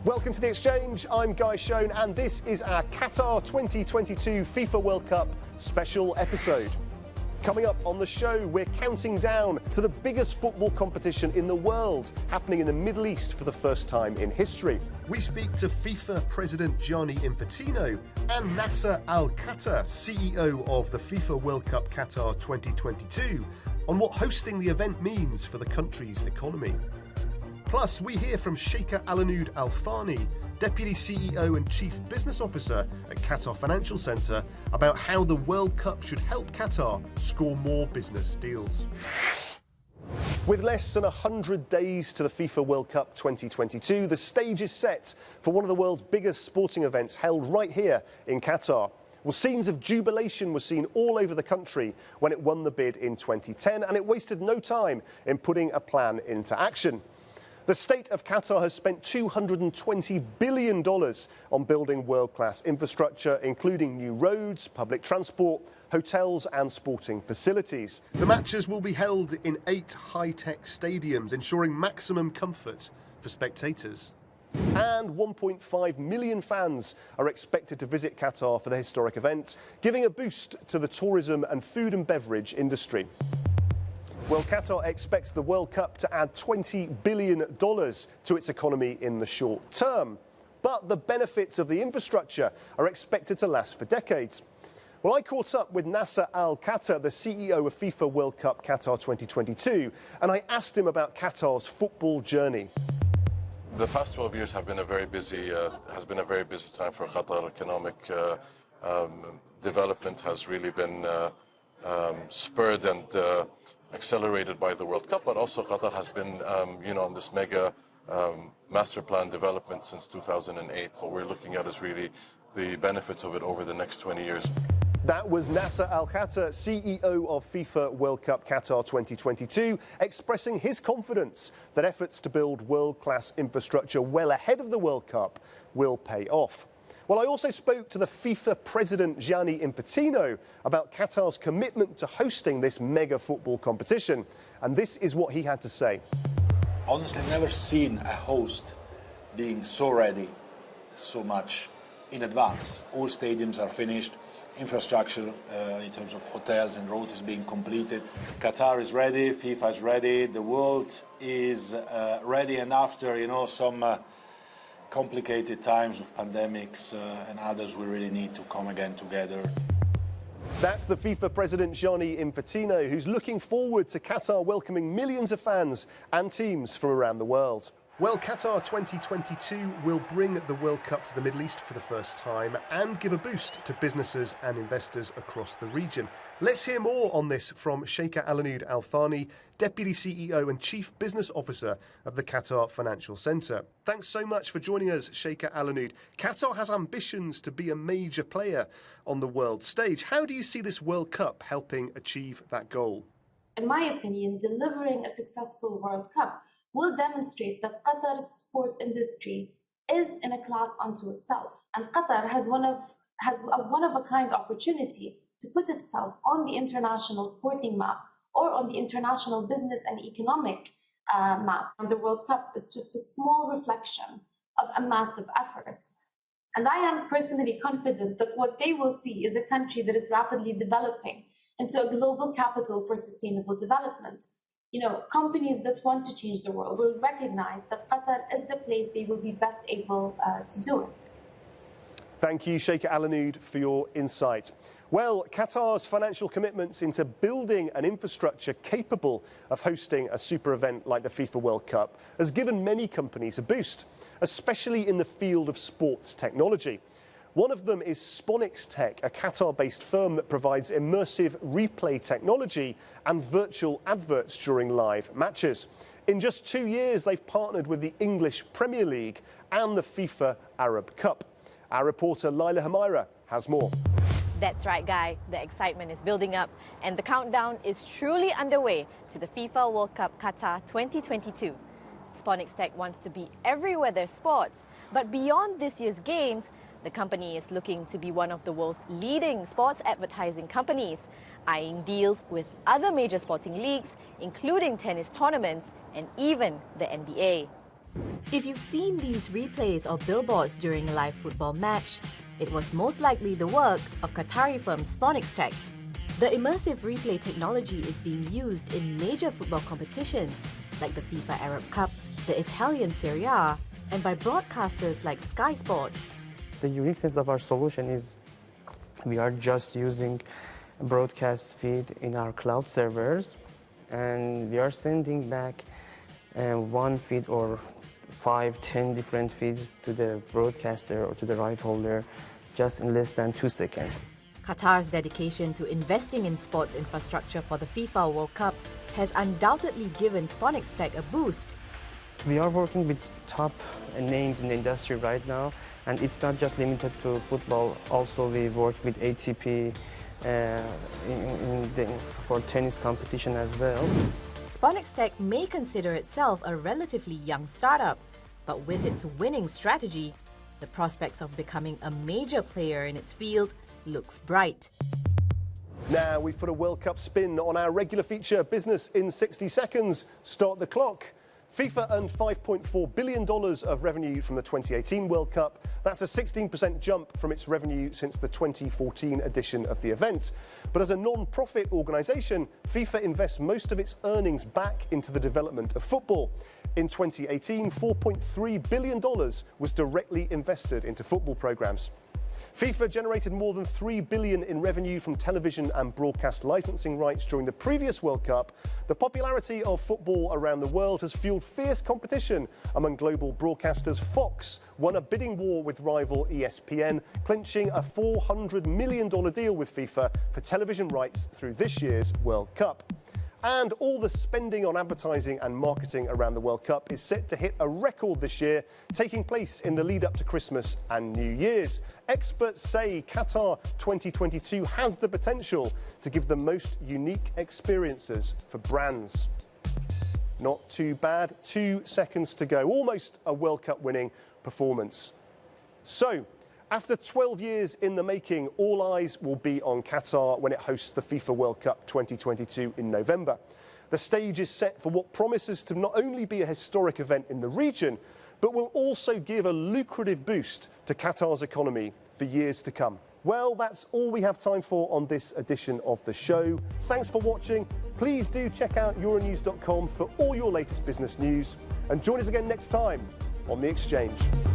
Welcome to the Exchange. I'm Guy Schoen, and this is our Qatar 2022 FIFA World Cup special episode. Coming up on the show, we're counting down to the biggest football competition in the world, happening in the Middle East for the first time in history. We speak to FIFA President Gianni Infantino and Nasser Al-Khater, CEO of the FIFA World Cup Qatar 2022, on what hosting the event means for the country's economy. Plus, we hear from Sheikh Al-Anud Al-Thani, Deputy CEO and Chief Business Officer at Qatar Financial Centre, about how the World Cup should help Qatar score more business deals. With less than 100 days to the FIFA World Cup 2022, the stage is set for one of the world's biggest sporting events held right here in Qatar. Well, scenes of jubilation were seen all over the country when it won the bid in 2010, and it wasted no time in putting a plan into action. The state of Qatar has spent $220 billion on building world-class infrastructure, including new roads, public transport, hotels and sporting facilities. The matches will be held in 8 high-tech stadiums, ensuring maximum comfort for spectators. And 1.5 million fans are expected to visit Qatar for the historic event, giving a boost to the tourism and food and beverage industry. Well, Qatar expects the World Cup to add $20 billion to its economy in the short term. But the benefits of the infrastructure are expected to last for decades. Well, I caught up with Nasser Al-Khater, the CEO of FIFA World Cup Qatar 2022, and I asked him about Qatar's football journey. The past 12 years have been a very busy time for Qatar. Economic development has really been spurred and accelerated by the World Cup, but also Qatar has been, on this mega master plan development since 2008. What we're looking at is really the benefits of it over the next 20 years. That was Nasser Al-Khater, CEO of FIFA World Cup Qatar 2022, expressing his confidence that efforts to build world-class infrastructure well ahead of the World Cup will pay off. Well, I also spoke to the FIFA President Gianni Infantino about Qatar's commitment to hosting this mega football competition, and this is what he had to say. Honestly, I've never seen a host being so ready so much in advance. All stadiums are finished. Infrastructure in terms of hotels and roads is being completed. Qatar is ready, FIFA is ready, the world is ready, and after some complicated times of pandemics and others, we really need to come again together. That's the FIFA President Gianni Infantino, who's looking forward to Qatar welcoming millions of fans and teams from around the world. Well, Qatar 2022 will bring the World Cup to the Middle East for the first time and give a boost to businesses and investors across the region. Let's hear more on this from Sheikh Al-Anud Al-Thani, Deputy CEO and Chief Business Officer of the Qatar Financial Centre. Thanks so much for joining us, Sheikh Al-Anud. Qatar has ambitions to be a major player on the world stage. How do you see this World Cup helping achieve that goal? In my opinion, delivering a successful World Cup will demonstrate that Qatar's sport industry is in a class unto itself. And Qatar has a one-of-a-kind opportunity to put itself on the international sporting map or on the international business and economic map. And the World Cup is just a small reflection of a massive effort. And I am personally confident that what they will see is a country that is rapidly developing into a global capital for sustainable development. Companies that want to change the world will recognize that Qatar is the place they will be best able to do it. Thank you, Sheikh Al-Anud, for your insight. Well, Qatar's financial commitments into building an infrastructure capable of hosting a super event like the FIFA World Cup has given many companies a boost, especially in the field of sports technology. One of them is Sponix Tech, a Qatar-based firm that provides immersive replay technology and virtual adverts during live matches. In just 2 years, they've partnered with the English Premier League and the FIFA Arab Cup. Our reporter Laila Hamaira has more. That's right, Guy. The excitement is building up and the countdown is truly underway to the FIFA World Cup Qatar 2022. Sponix Tech wants to be everywhere there's sports, but beyond this year's games, the company is looking to be one of the world's leading sports advertising companies, eyeing deals with other major sporting leagues, including tennis tournaments and even the NBA. If you've seen these replays or billboards during a live football match, it was most likely the work of Qatari firm Exeange. The immersive replay technology is being used in major football competitions like the FIFA Arab Cup, the Italian Serie A, and by broadcasters like Sky Sports. The uniqueness of our solution is we are just using a broadcast feed in our cloud servers, and we are sending back one feed or 5-10 different feeds to the broadcaster or to the right holder just in less than 2 seconds. Qatar's dedication to investing in sports infrastructure for the FIFA World Cup has undoubtedly given Exeange a boost. We are working with top names in the industry right now, and it's not just limited to football. Also, we work with ATP for tennis competition as well. Exeange may consider itself a relatively young startup, but with its winning strategy, the prospects of becoming a major player in its field looks bright. Now we've put a World Cup spin on our regular feature, Business in 60 Seconds. Start the clock. FIFA earned $5.4 billion of revenue from the 2018 World Cup. That's a 16% jump from its revenue since the 2014 edition of the event. But as a non-profit organisation, FIFA invests most of its earnings back into the development of football. In 2018, $4.3 billion was directly invested into football programmes. FIFA generated more than $3 billion in revenue from television and broadcast licensing rights during the previous World Cup. The popularity of football around the world has fueled fierce competition among global broadcasters. Fox won a bidding war with rival ESPN, clinching a $400 million deal with FIFA for television rights through this year's World Cup. And all the spending on advertising and marketing around the World Cup is set to hit a record this year, taking place in the lead up to Christmas and New Year's. Experts say Qatar 2022 has the potential to give the most unique experiences for brands. Not too bad. 2 seconds to go. Almost a World Cup winning performance. So, after 12 years in the making, all eyes will be on Qatar when it hosts the FIFA World Cup 2022 in November. The stage is set for what promises to not only be a historic event in the region, but will also give a lucrative boost to Qatar's economy for years to come. Well, that's all we have time for on this edition of the show. Thanks for watching. Please do check out Euronews.com for all your latest business news, and join us again next time on The Exeange.